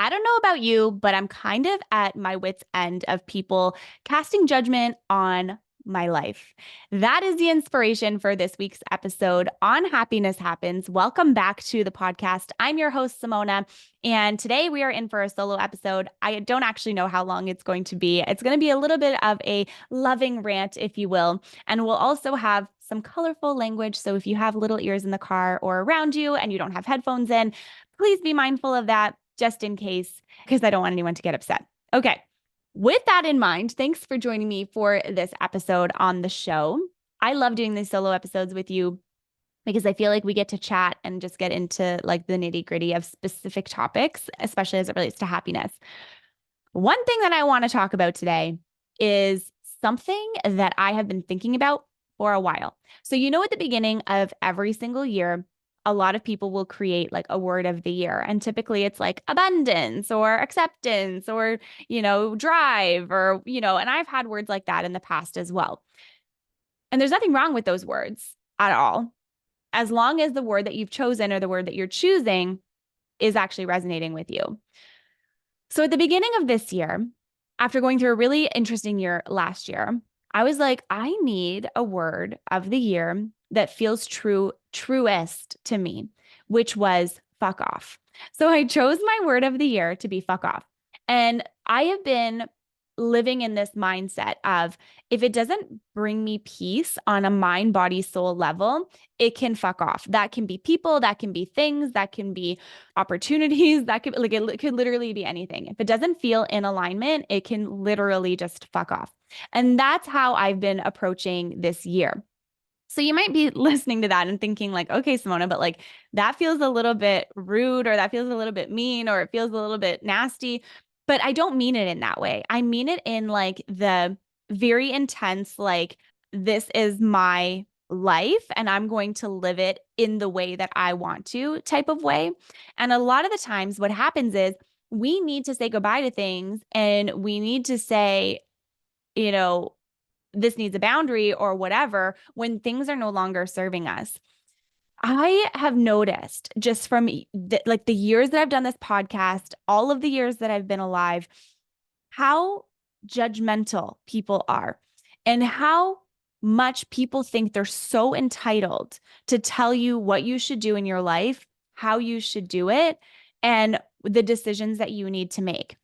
I don't know about you, but I'm kind of at my wit's end of people casting judgment on my life. That is the inspiration for this week's episode on Happiness Happens. Welcome back to the podcast. I'm your host, Simona, and today we are in for a solo episode. I don't actually know how long it's going to be. It's going to be a little bit of a loving rant, if you will, and we'll also have some colorful language. So if you have little ears in the car or around you and you don't have headphones in, please be mindful of that just in case, because I don't want anyone to get upset. Okay. With that in mind, thanks for joining me for this episode on the show. I love doing these solo episodes with you because I feel like we get to chat and just get into like the nitty-gritty of specific topics, especially as it relates to happiness. One thing that I want to talk about today is something that I have been thinking about for a while. So, at the beginning of every single year, a lot of people will create like a word of the year. And typically it's like abundance or acceptance or, drive or, and I've had words like that in the past as well. And there's nothing wrong with those words at all, as long as the word that you've chosen or the word that you're choosing is actually resonating with you. So at the beginning of this year, after going through a really interesting year last year, I was like, I need a word of the year that feels truest to me, which was fuck off. So I chose my word of the year to be fuck off. And I have been living in this mindset of if it doesn't bring me peace on a mind, body, soul level, it can fuck off. That can be people, that can be things, that can be opportunities, that could like it could literally be anything. If it doesn't feel in alignment, it can literally just fuck off. And that's how I've been approaching this year. So you might be listening to that and thinking like, okay, Simona, but like that feels a little bit rude or that feels a little bit mean or it feels a little bit nasty. But I don't mean it in that way. I mean it in like the very intense, like, this is my life and I'm going to live it in the way that I want to type of way. And a lot of the times what happens is we need to say goodbye to things and we need to say, you know, this needs a boundary or whatever when things are no longer serving us. I have noticed just from the years that I've done this podcast, all of the years that I've been alive, how judgmental people are and how much people think they're so entitled to tell you what you should do in your life, how you should do it, and the decisions that you need to make.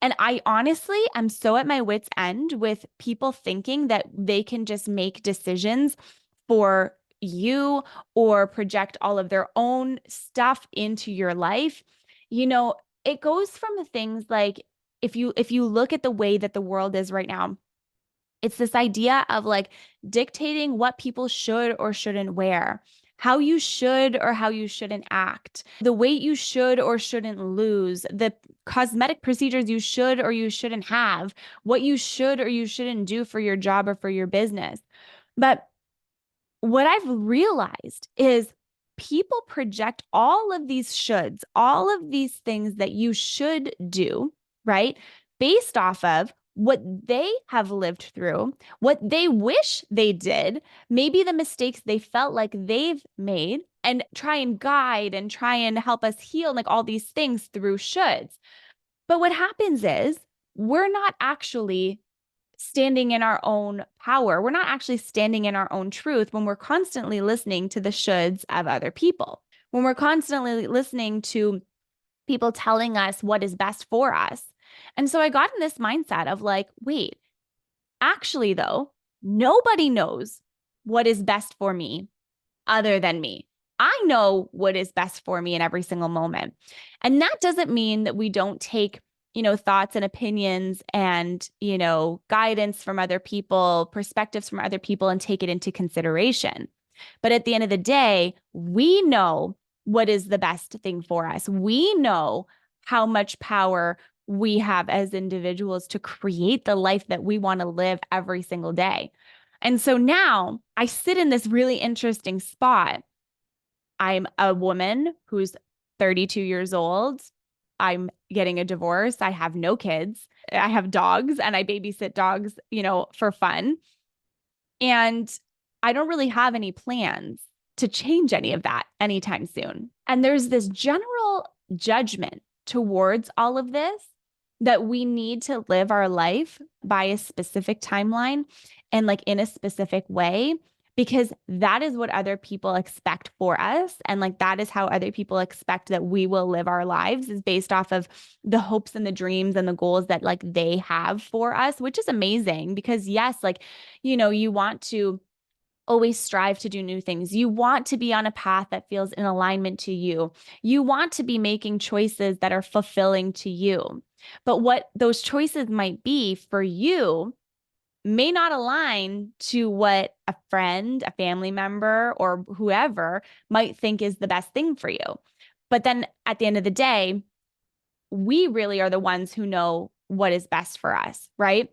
And I honestly am so at my wit's end with people thinking that they can just make decisions for you or project all of their own stuff into your life. It goes from the things like if you look at the way that the world is right now, it's this idea of like dictating what people should or shouldn't wear, how you should or how you shouldn't act, the weight you should or shouldn't lose, the cosmetic procedures you should or you shouldn't have, what you should or you shouldn't do for your job or for your business. But what I've realized is people project all of these shoulds, all of these things that you should do, right? Based off of what they have lived through, what they wish they did, maybe the mistakes they felt like they've made, and try and guide and try and help us heal, like all these things through shoulds. But what happens is we're not actually standing in our own power. We're not actually standing in our own truth when we're constantly listening to the shoulds of other people, when we're constantly listening to people telling us what is best for us. And so I got in this mindset of like, wait, actually, though, nobody knows what is best for me other than me. I know what is best for me in every single moment. And that doesn't mean that we don't take thoughts and opinions and, guidance from other people, perspectives from other people, and take it into consideration. But at the end of the day, we know what is the best thing for us. We know how much power we have as individuals to create the life that we want to live every single day. And so now I sit in this really interesting spot. I'm a woman who's 32 years old. I'm getting a divorce. I have no kids. I have dogs and I babysit dogs, for fun. And I don't really have any plans to change any of that anytime soon. And there's this general judgment towards all of this, that we need to live our life by a specific timeline and like in a specific way, because that is what other people expect for us. And like that is how other people expect that we will live our lives, is based off of the hopes and the dreams and the goals that like they have for us, which is amazing because yes, like, you want to always strive to do new things. You want to be on a path that feels in alignment to you. You want to be making choices that are fulfilling to you. But what those choices might be for you may not align to what a friend, a family member, or whoever might think is the best thing for you. But then at the end of the day, we really are the ones who know what is best for us, right?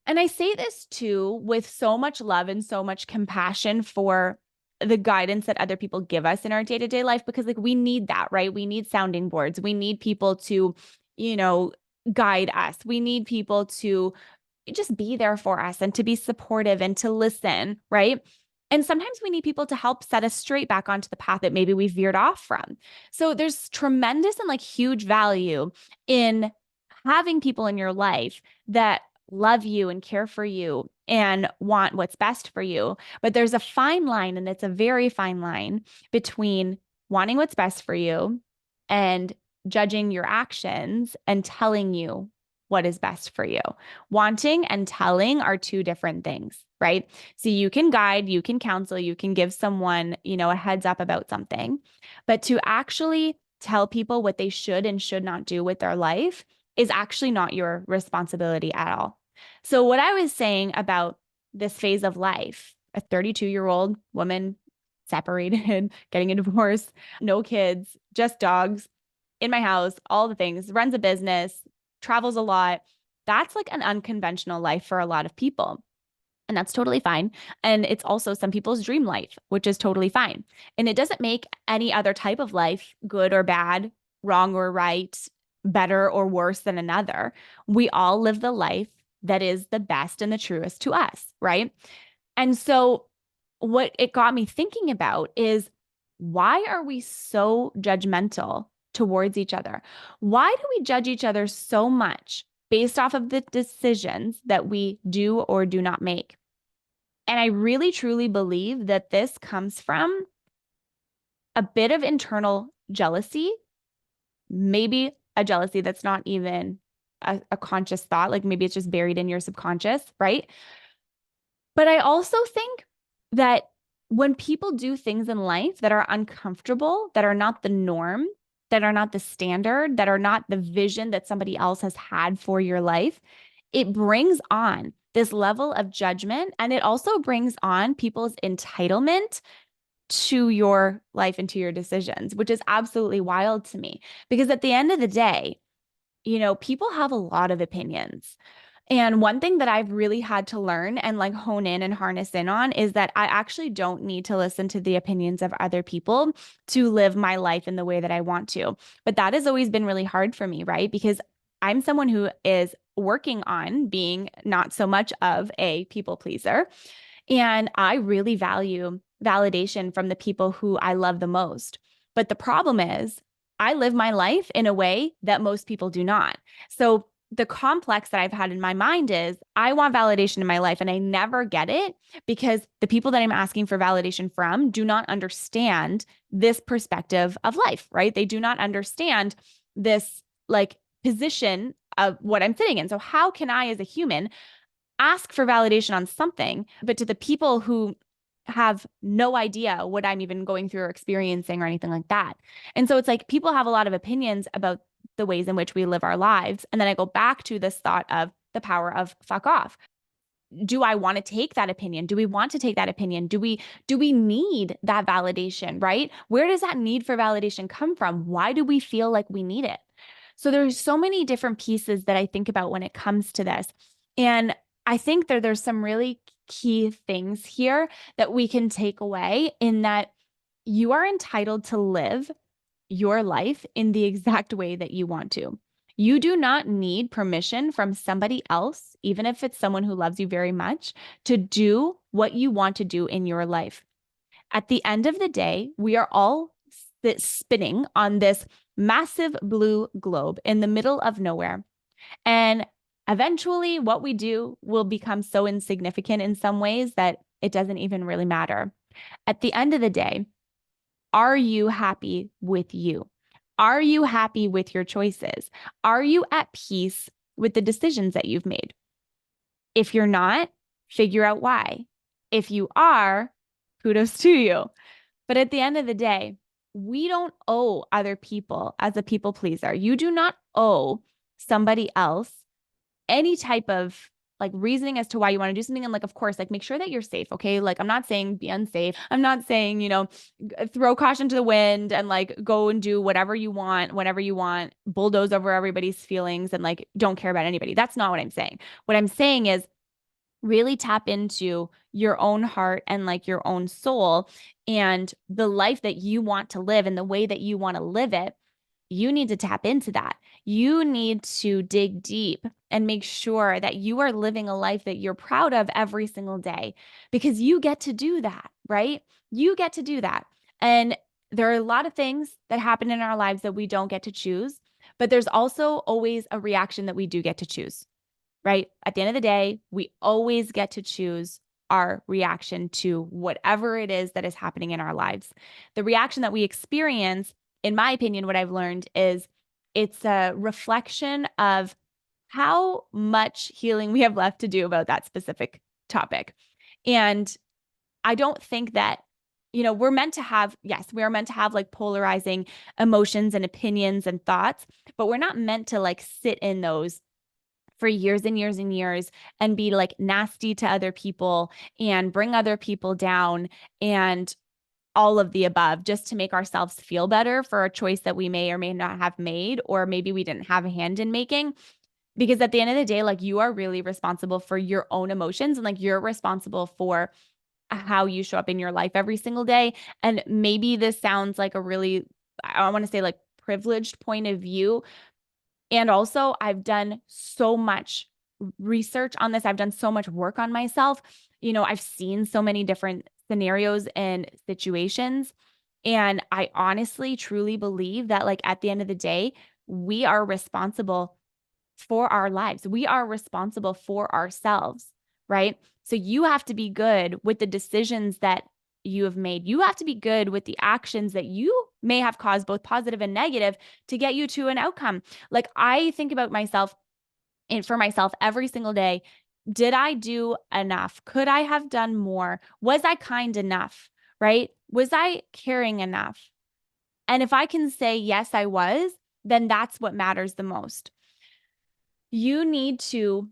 And I say this too with so much love and so much compassion for the guidance that other people give us in our day-to-day life, because like we need that, right? We need sounding boards. We need people to, you know, guide us. We need people to just be there for us and to be supportive and to listen, right? And sometimes we need people to help set us straight back onto the path that maybe we veered off from. So there's tremendous and like huge value in having people in your life that love you and care for you and want what's best for you. But there's a fine line, and it's a very fine line between wanting what's best for you and judging your actions and telling you what is best for you. Wanting and telling are two different things, right? So you can guide, you can counsel, you can give someone, a heads up about something, but to actually tell people what they should and should not do with their life is actually not your responsibility at all. So what I was saying about this phase of life, a 32-year-old woman, separated, getting a divorce, no kids, just dogs, in my house, all the things, runs a business, travels a lot. That's like an unconventional life for a lot of people. And that's totally fine. And it's also some people's dream life, which is totally fine. And it doesn't make any other type of life good or bad, wrong or right, better or worse than another. We all live the life that is the best and the truest to us, right? And so what it got me thinking about is, why are we so judgmental towards each other? Why do we judge each other so much based off of the decisions that we do or do not make? And I really truly believe that this comes from a bit of internal jealousy, maybe a jealousy that's not even a conscious thought, like maybe it's just buried in your subconscious, right? But I also think that when people do things in life that are uncomfortable, that are not the norm, that are not the standard, that are not the vision that somebody else has had for your life, it brings on this level of judgment. And it also brings on people's entitlement to your life and to your decisions, which is absolutely wild to me. Because at the end of the day, people have a lot of opinions. And one thing that I've really had to learn and like hone in and harness in on is that I actually don't need to listen to the opinions of other people to live my life in the way that I want to. But that has always been really hard for me, right? Because I'm someone who is working on being not so much of a people pleaser. And I really value validation from the people who I love the most. But the problem is, I live my life in a way that most people do not. So the complex that I've had in my mind is, I want validation in my life and I never get it because the people that I'm asking for validation from do not understand this perspective of life, right? They do not understand this like position of what I'm sitting in. So how can I, as a human, ask for validation on something, but to the people who have no idea what I'm even going through or experiencing or anything like that? And so it's like people have a lot of opinions about the ways in which we live our lives. And then I go back to this thought of the power of fuck off. Do I want to take that opinion? Do we want to take that opinion? Do we need that validation, right? Where does that need for validation come from? Why do we feel like we need it? So there's so many different pieces that I think about when it comes to this. And I think that there's some really key things here that we can take away, in that you are entitled to live your life in the exact way that you want to. You do not need permission from somebody else, even if it's someone who loves you very much, to do what you want to do in your life. At the end of the day, we are all spinning on this massive blue globe in the middle of nowhere. And eventually, what we do will become so insignificant in some ways that it doesn't even really matter. At the end of the day, are you happy with you? Are you happy with your choices? Are you at peace with the decisions that you've made? If you're not, figure out why. If you are, kudos to you. But at the end of the day, we don't owe other people as a people pleaser. You do not owe somebody else any type of like reasoning as to why you want to do something. And like, of course, like make sure that you're safe. Okay. Like, I'm not saying be unsafe. I'm not saying, throw caution to the wind and like go and do whatever you want, whenever you want, bulldoze over everybody's feelings and like don't care about anybody. That's not what I'm saying. What I'm saying is really tap into your own heart and like your own soul and the life that you want to live and the way that you want to live it. You need to tap into that. You need to dig deep and make sure that you are living a life that you're proud of every single day because you get to do that, right? You get to do that. And there are a lot of things that happen in our lives that we don't get to choose, but there's also always a reaction that we do get to choose, right? At the end of the day, we always get to choose our reaction to whatever it is that is happening in our lives. The reaction that we experience, in my opinion, what I've learned is it's a reflection of how much healing we have left to do about that specific topic. And I don't think that, we're meant to have, yes, we are meant to have like polarizing emotions and opinions and thoughts, but we're not meant to like sit in those for years and years and years and be like nasty to other people and bring other people down and all of the above just to make ourselves feel better for a choice that we may or may not have made, or maybe we didn't have a hand in making. Because at the end of the day, like you are really responsible for your own emotions and like you're responsible for how you show up in your life every single day. And maybe this sounds like a really, I want to say like privileged point of view, and also, I've done so much research on this. I've done so much work on myself. I've seen so many different scenarios and situations. And I honestly, truly believe that, like, at the end of the day, we are responsible for our lives. We are responsible for ourselves, right? So you have to be good with the decisions that you have made. You have to be good with the actions that you may have caused, both positive and negative, to get you to an outcome. Like I think about myself and for myself every single day. Did I do enough? Could I have done more? Was I kind enough? Right? Was I caring enough? And if I can say, yes, I was, then that's what matters the most. You need to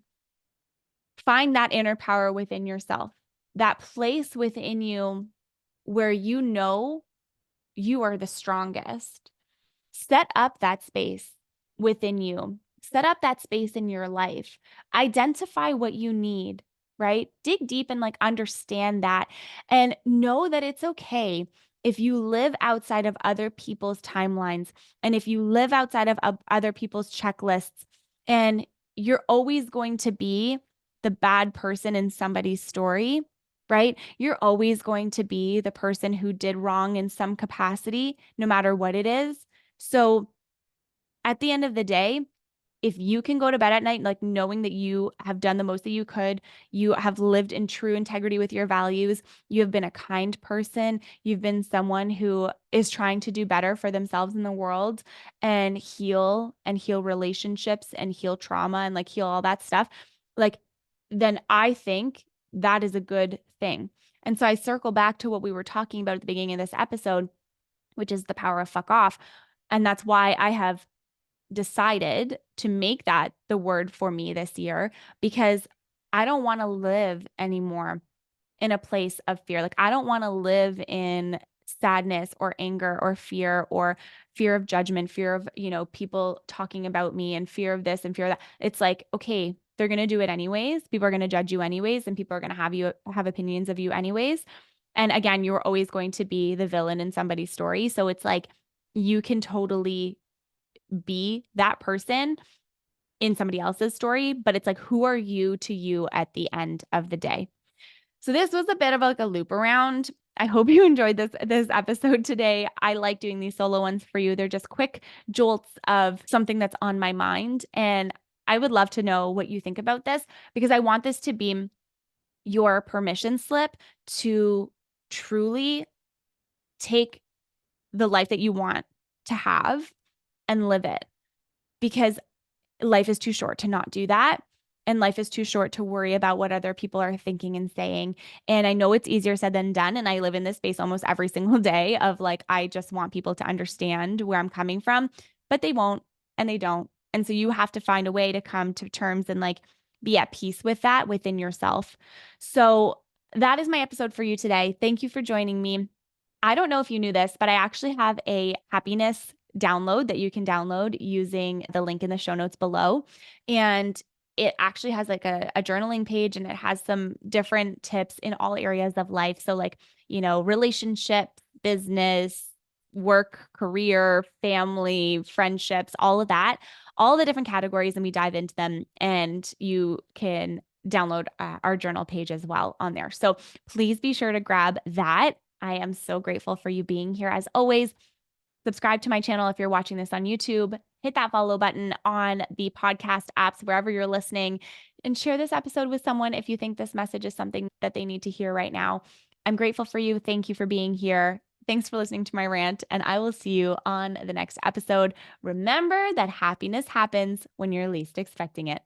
find that inner power within yourself, that place within you where you know you are the strongest. Set up that space within you. Set up that space in your life. Identify what you need, right? Dig deep and like understand that and know that it's okay if you live outside of other people's timelines and if you live outside of other people's checklists and you're always going to be the bad person in somebody's story, right? You're always going to be the person who did wrong in some capacity, no matter what it is. So at the end of the day, if you can go to bed at night, like knowing that you have done the most that you could, you have lived in true integrity with your values, you have been a kind person, you've been someone who is trying to do better for themselves in the world and heal relationships and heal trauma and like heal all that stuff, like, then I think that is a good thing. And so I circle back to what we were talking about at the beginning of this episode, which is the power of fuck off. And that's why I have decided to make that the word for me this year, because I don't want to live anymore in a place of fear. Like, I don't want to live in sadness or anger or fear of judgment, fear of, people talking about me and fear of this and fear of that. It's like, okay, they're going to do it anyways. People are going to judge you anyways, and people are going to have opinions of you anyways. And again, you're always going to be the villain in somebody's story. So it's like, you can totally be that person in somebody else's story, but it's like, who are you to you at the end of the day? So this was a bit of like a loop around. I hope you enjoyed this episode today. I like doing these solo ones for you. They're just quick jolts of something that's on my mind. And I would love to know what you think about this because I want this to be your permission slip to truly take the life that you want to have and live it. Because life is too short to not do that. And life is too short to worry about what other people are thinking and saying. And I know it's easier said than done. And I live in this space almost every single day of like, I just want people to understand where I'm coming from, but they won't and they don't. And so you have to find a way to come to terms and like be at peace with that within yourself. So that is my episode for you today. Thank you for joining me. I don't know if you knew this, but I actually have a happiness download that you can download using the link in the show notes below. And it actually has like a journaling page and it has some different tips in all areas of life. So, like, relationship, business, work, career, family, friendships, all of that, all the different categories. And we dive into them and you can download our journal page as well on there. So, please be sure to grab that. I am so grateful for you being here as always. Subscribe to my channel if you're watching this on YouTube. Hit that follow button on the podcast apps, wherever you're listening, and share this episode with someone if you think this message is something that they need to hear right now. I'm grateful for you. Thank you for being here. Thanks for listening to my rant, and I will see you on the next episode. Remember that happiness happens when you're least expecting it.